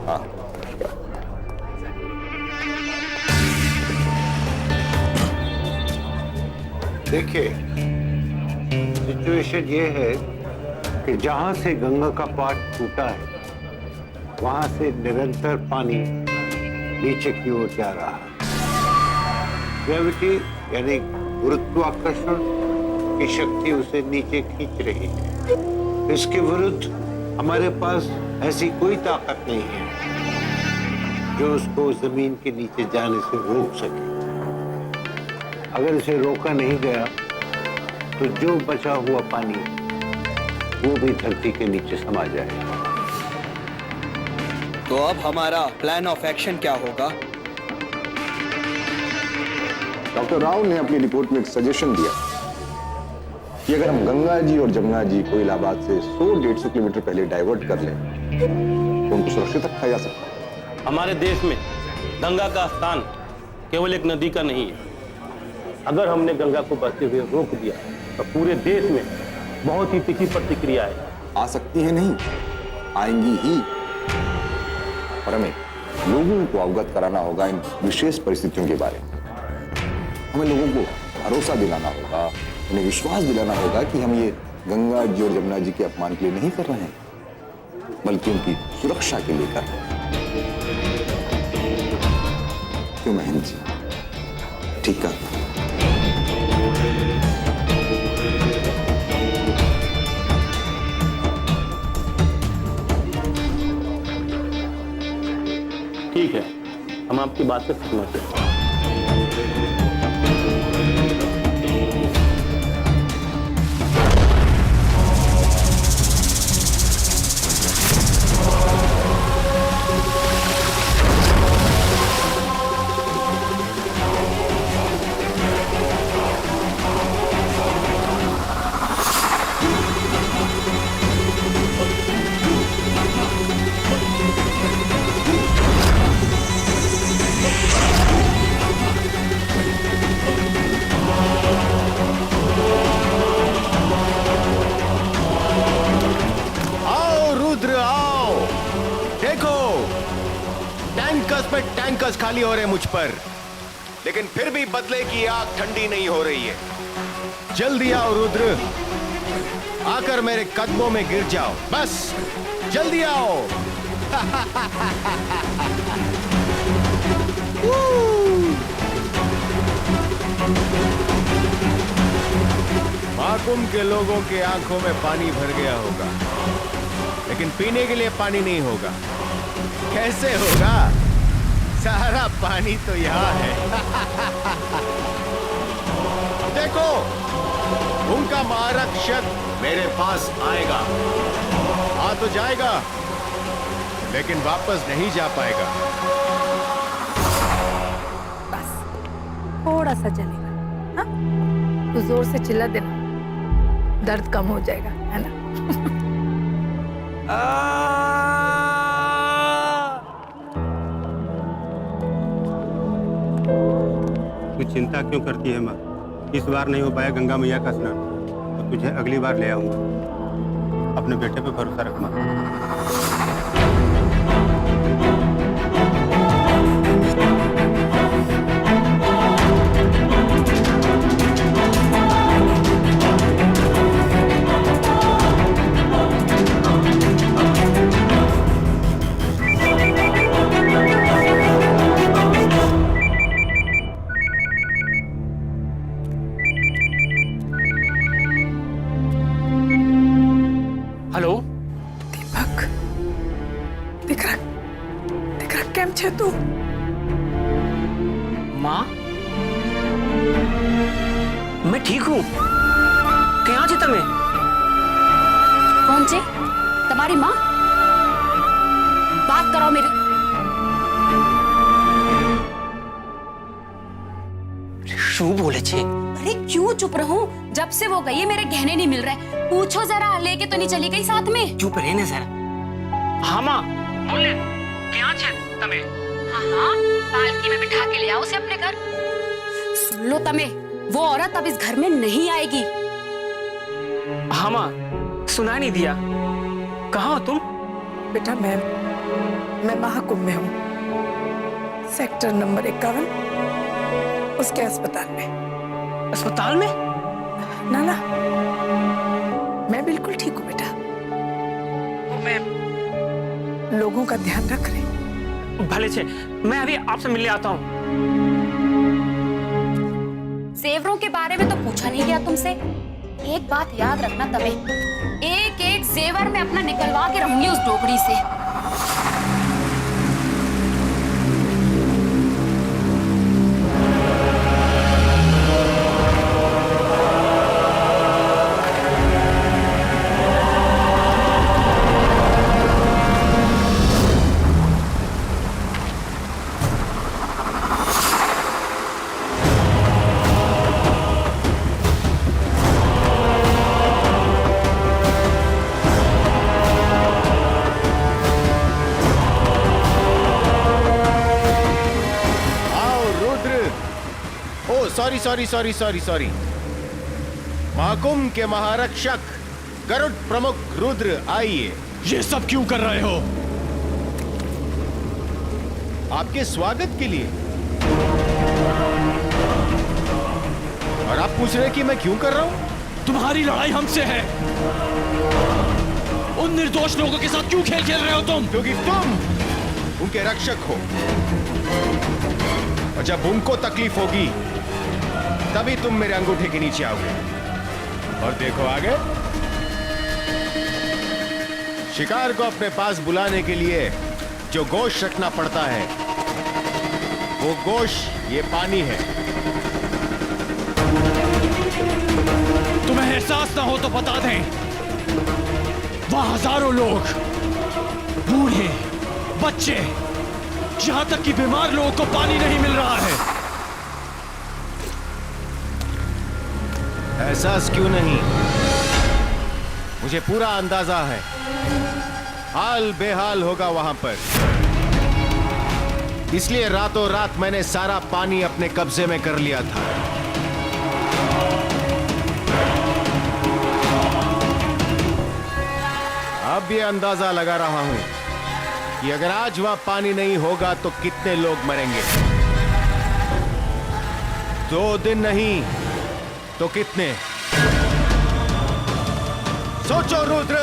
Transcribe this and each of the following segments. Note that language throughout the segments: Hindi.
हाँ। देखिए, सिचुएशन ये है कि जहां से गंगा का पाट टूटा है वहां से निरंतर पानी नीचे की ओर जा रहा है। ग्रेविटी यानी गुरुत्वाकर्षण की शक्ति उसे नीचे खींच रही है। इसके विरुद्ध हमारे पास ऐसी कोई ताकत नहीं है जो उसको जमीन के नीचे जाने से रोक सके। अगर इसे रोका नहीं गया तो जो बचा हुआ पानी वो भी धरती के नीचे समा जाएगा। तो अब हमारा प्लान ऑफ एक्शन क्या होगा? डॉक्टर राव ने अपनी रिपोर्ट में एक सजेशन दिया कि अगर हम गंगा जी और जमुना जी को इलाहाबाद से 100-150 किलोमीटर पहले डाइवर्ट कर लें तो उनको सुरक्षित रखा जा सकता है। हमारे देश में गंगा का स्थान केवल एक नदी का नहीं है। अगर हमने गंगा को बहते हुए रोक दिया तो पूरे देश में बहुत ही तीखी प्रतिक्रिया है। आ सकती है नहीं, आएंगी ही। और हमें लोगों को अवगत कराना होगा इन विशेष परिस्थितियों के बारे में। हमें लोगों को भरोसा दिलाना होगा, उन्हें विश्वास दिलाना होगा कि हम ये गंगा जी और जमुना जी के अपमान के लिए नहीं कर रहे हैं, बल्कि उनकी सुरक्षा के लिए कर रहे हैं। क्यों महेंद्र जी, ठीक है? ठीक है, हम आपकी बात से सहमत हैं। टैंकर्स खाली हो रहे मुझ पर, लेकिन फिर भी बदले की आग ठंडी नहीं हो रही है। जल्दी आओ रुद्र, आकर मेरे कदमों में गिर जाओ, बस जल्दी आओ। महाकुंभ के लोगों के आंखों में पानी भर गया होगा, लेकिन पीने के लिए पानी नहीं होगा। कैसे होगा? सारा पानी तो यहाँ है। देखो, उनका महारक्षक मेरे पास आएगा। आ तो जाएगा, लेकिन वापस नहीं जा पाएगा। बस थोड़ा सा चलेगा, हाँ? तो जोर से चिल्ला देना, दर्द कम हो जाएगा, है ना? तू चिंता क्यों करती है माँ? इस बार नहीं हो पाया गंगा मैया का स्नान, तो तुझे अगली बार ले आऊंगा। अपने बेटे पे भरोसा रख माँ। हेलो दीपक, दिख रहा કેમ છે તું? माँ, मैं ठीक हूँ। क्या છે તમે? कौन છે? तुम्हारी माँ? बात करो मेरी। શું બોલે છે? अरे क्यों चुप रहूं? जब से वो गई है मेरे गहने नहीं मिल रहे। पूछो जरा, लेके तो नहीं चली गई साथ में? चुप रहे ने जरा। हाँ माँ, बोले क्या છે તમે? हाँ हाँ, पालकी में बिठा के ले आओ उसे अपने घर। सुन लो तमे, वो औरत अब इस घर में नहीं आएगी। हाँ माँ, सुना नहीं दिया। कहाँ हो तुम? बेटा मैं मैं महाकुंभ में हूँ, सेक्टर नंबर 51, उसके अस्पताल में। अस्पताल में? ना, मैं बिल्कुल ठीक हूँ बेटा। वो मैं लोगों का ध्यान रख रही। भले छे, मैं अभी आपसे मिलने आता हूँ। जेवरों के बारे में तो पूछा नहीं गया तुमसे। एक बात याद रखना तबे, एक एक जेवर में अपना निकलवा के रहूंगी उस डोगरी से। सॉरी। महाकुंभ के महारक्षक गरुड़ प्रमुख रुद्र, आइए। ये सब क्यों कर रहे हो? आपके स्वागत के लिए। और आप पूछ रहे कि मैं क्यों कर रहा हूं? तुम्हारी लड़ाई हमसे है। उन निर्दोष लोगों के साथ क्यों खेल खेल रहे हो तुम? क्योंकि तुम उनके रक्षक हो, और जब उनको तकलीफ होगी तभी तुम मेरे अंगूठे के नीचे आओगे। और देखो आगे, शिकार को अपने पास बुलाने के लिए जो गोश्त रखना पड़ता है, वो गोश्त ये पानी है। तुम्हें एहसास ना हो तो बता दें, वहां हजारों लोग, बूढ़े, बच्चे, यहां तक कि बीमार लोगों को पानी नहीं मिल रहा है। एहसास क्यों नहीं, मुझे पूरा अंदाजा है। हाल बेहाल होगा वहां पर, इसलिए रातों रात मैंने सारा पानी अपने कब्जे में कर लिया था। अब ये अंदाजा लगा रहा हूं कि अगर आज वहां पानी नहीं होगा तो कितने लोग मरेंगे। 2 दिन नहीं तो कितने? सोचो रुद्र,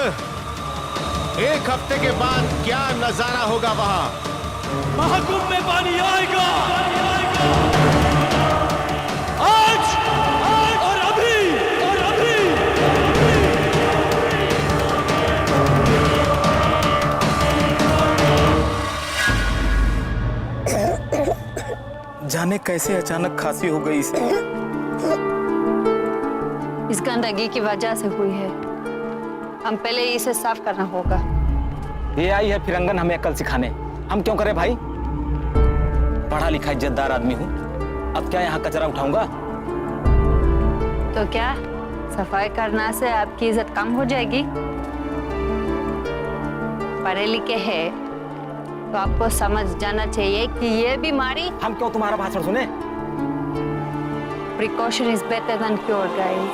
1 हफ्ते के बाद क्या नजारा होगा वहां। महाकुंभ में पानी आएगा, आज और अभी। जाने कैसे अचानक खांसी हो गई इसे। इस गंदगी की वजह से हुई है, हम पहले इसे साफ करना होगा। ये आई है फिरंगन हमें अकल सिखाने। हम क्यों करें भाई? पढ़ा लिखा इज्जतदार आदमी हूँ, अब क्या यहाँ कचरा उठाऊंगा? तो क्या सफाई करना से आपकी इज्जत कम हो जाएगी? पढ़े लिखे हैं तो आपको समझ जाना चाहिए कि ये बीमारी। हम क्यों तुम्हारा भाषण सुने? Precaution is better than cure, guys.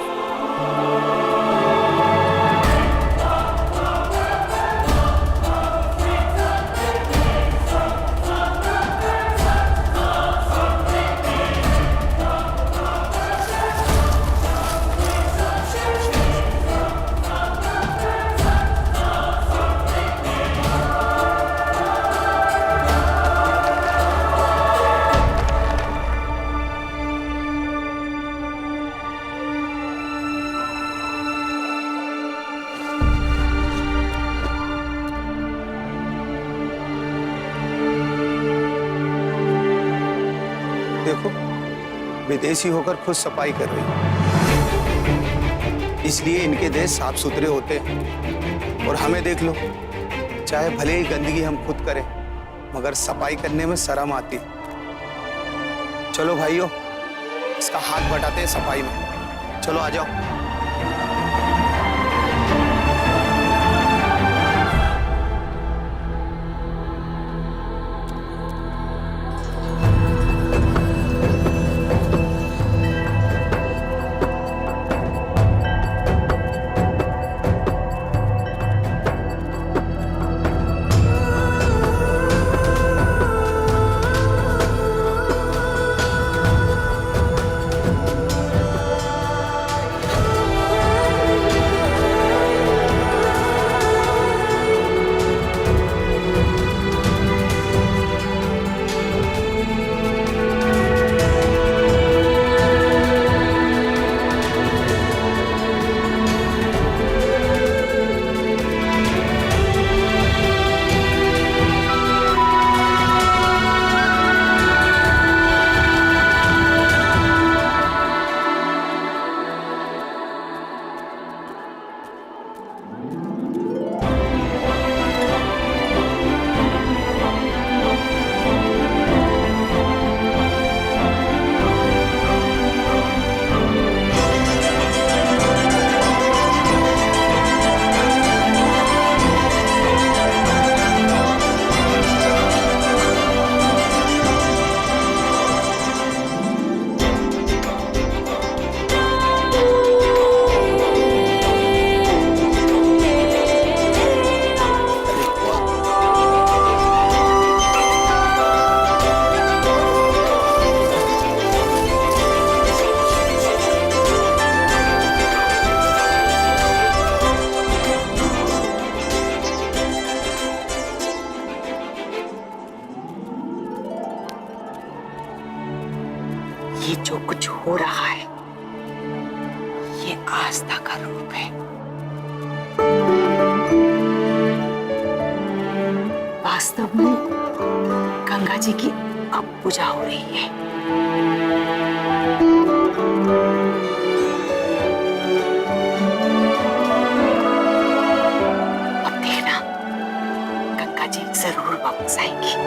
देखो, विदेशी होकर खुद सफाई कर रही, इसलिए इनके देश साफ सुथरे होते हैं। और हमें देख लो, चाहे भले ही गंदगी हम खुद करें, मगर सफाई करने में शर्म आती। चलो भाइयों, इसका हाथ बटाते हैं सफाई में। चलो आ जाओ। ये जो कुछ हो रहा है ये आस्था का रूप है। वास्तव में गंगा जी की अब पूजा हो रही है। अब देखना गंगा जी जरूर वापस आएंगी।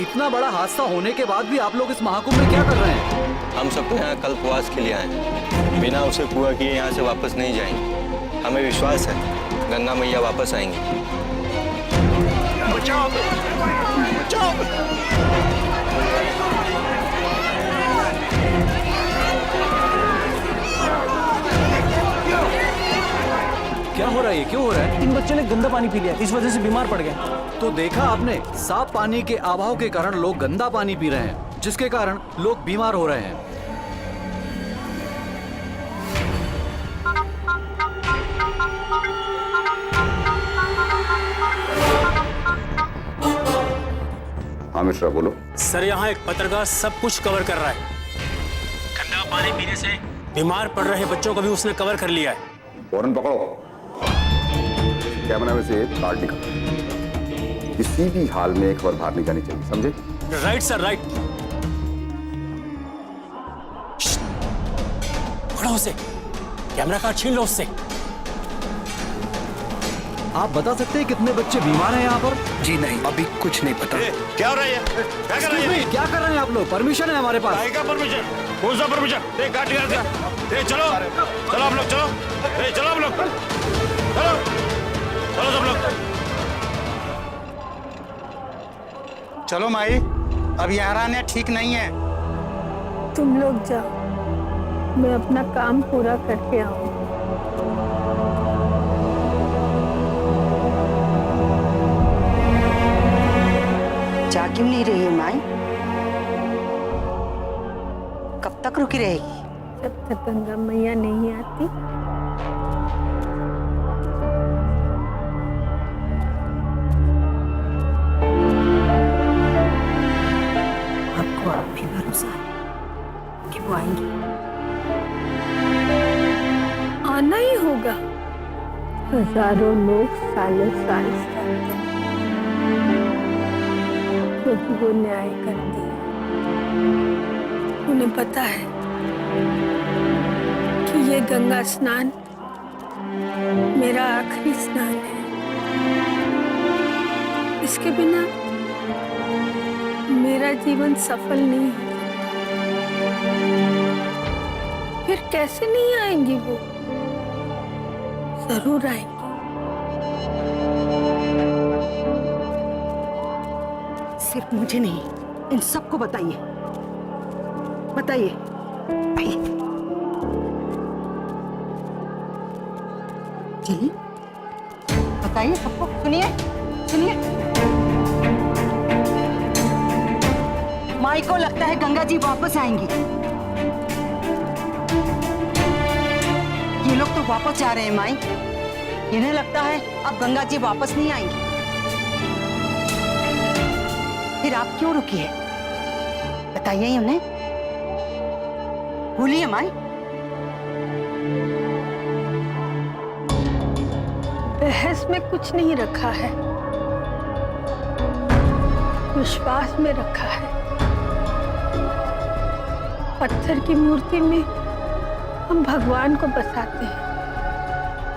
इतना बड़ा हादसा होने के बाद भी आप लोग इस महाकुंभ में क्या कर रहे हैं? हम सबको यहाँ कल्पवास के लिए आए, बिना उसे पूरा किए यहाँ से वापस नहीं जाएंगे। हमें विश्वास है गंगा मैया वापस आएंगी। बचाओ, बचाओ। क्या हो रहा है? क्यों हो रहा है? 3 बच्चों ने गंदा पानी पी लिया, इस वजह से बीमार पड़ गए। तो देखा आपने, साफ पानी के अभाव के कारण लोग गंदा पानी पी रहे हैं, जिसके कारण लोग बीमार हो रहे हैं। हाँ मिश्रा बोलो। सर यहाँ एक पत्रकार सब कुछ कवर कर रहा है। गंदा पानी पीने से बीमार पड़ रहे बच्चों को भी उसने कवर कर लिया है। फौरन पकड़ो। कैमरा में से कार्ड निकालो। किसी भी हाल में खबर बाहर नहीं जानी चाहिए, समझे? Right sir, right. पकड़ो उसे, कैमरा कार्ड छीन लो उससे। आप बता सकते हैं कितने बच्चे बीमार हैं यहाँ पर? जी नहीं, अभी कुछ नहीं पता। क्या हो रहा है? क्या कर रहे हैं? क्या कर रहे हैं आप लोग? परमिशन है हमारे पास। का परमिशन? कौन सा परमिशन? गाड़ी निकाल दे। चलो चलो आप लोग, चलो चलो आप लोग, चलो चलो सब लोग। चलो माई, अब यहाँ रहना ठीक नहीं है। तुम लोग जाओ, मैं अपना काम पूरा करके आऊँ। जा क्यों नहीं रही है माई? कब तक रुकी रहेगी? जब तक गंगा मैया नहीं आती। आपको अब भी भरोसा है कि वो आएंगी? आना ही होगा। हजारों लोग सालों साल से आते हैं, क्योंकि वो न्याय करती है। उन्हें पता है कि ये गंगा स्नान मेरा आखिरी स्नान है। इसके बिना मेरा जीवन सफल नहीं है। फिर कैसे नहीं आएंगी वो? जरूर आएंगी। सिर्फ मुझे नहीं, इन सबको बताइए, बताइए। जी बताइए सबको, सुनिए सुनिए। माई को लगता है गंगा जी वापस आएंगी। ये लोग तो वापस जा रहे हैं माई। इन्हें लगता है अब गंगा जी वापस नहीं आएंगी। फिर आप क्यों रुकी है? बताइए उन्हें, बोलिए माई। बहस में कुछ नहीं रखा है, विश्वास में रखा है। पत्थर की मूर्ति में हम भगवान को बसाते हैं।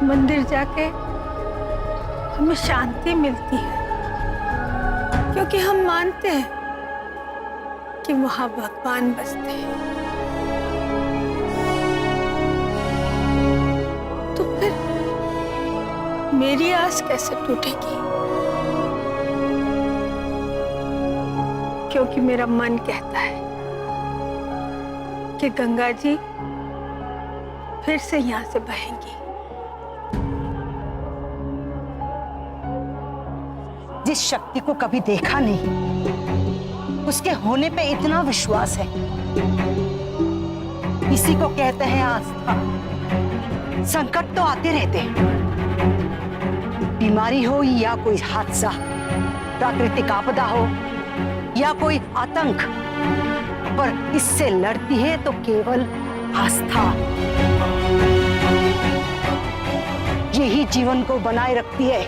मंदिर जाके हमें शांति मिलती है, क्योंकि हम मानते हैं कि वहां भगवान बसते हैं। तो फिर मेरी आस कैसे टूटेगी? क्योंकि मेरा मन कहता है कि गंगा जी फिर से यहाँ से बहेंगी। जिस शक्ति को कभी देखा नहीं, उसके होने पे इतना विश्वास है, इसी को कहते हैं आस्था। संकट तो आते रहते हैं, बीमारी हो या कोई हादसा, प्राकृतिक आपदा हो या कोई आतंक, पर इससे लड़ती है तो केवल आस्था। यही जीवन को बनाए रखती है।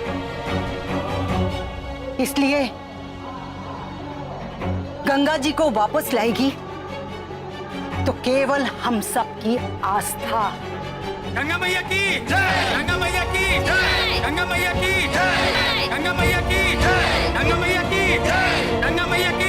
इसलिए गंगा जी को वापस लाएगी तो केवल हम सबकी आस्था। गंगा मैया की जय! गंगा मैया की जय! गंगा मैया की जय! गंगा मैया की जय! गंगा मैया की जय! गंगा मैया की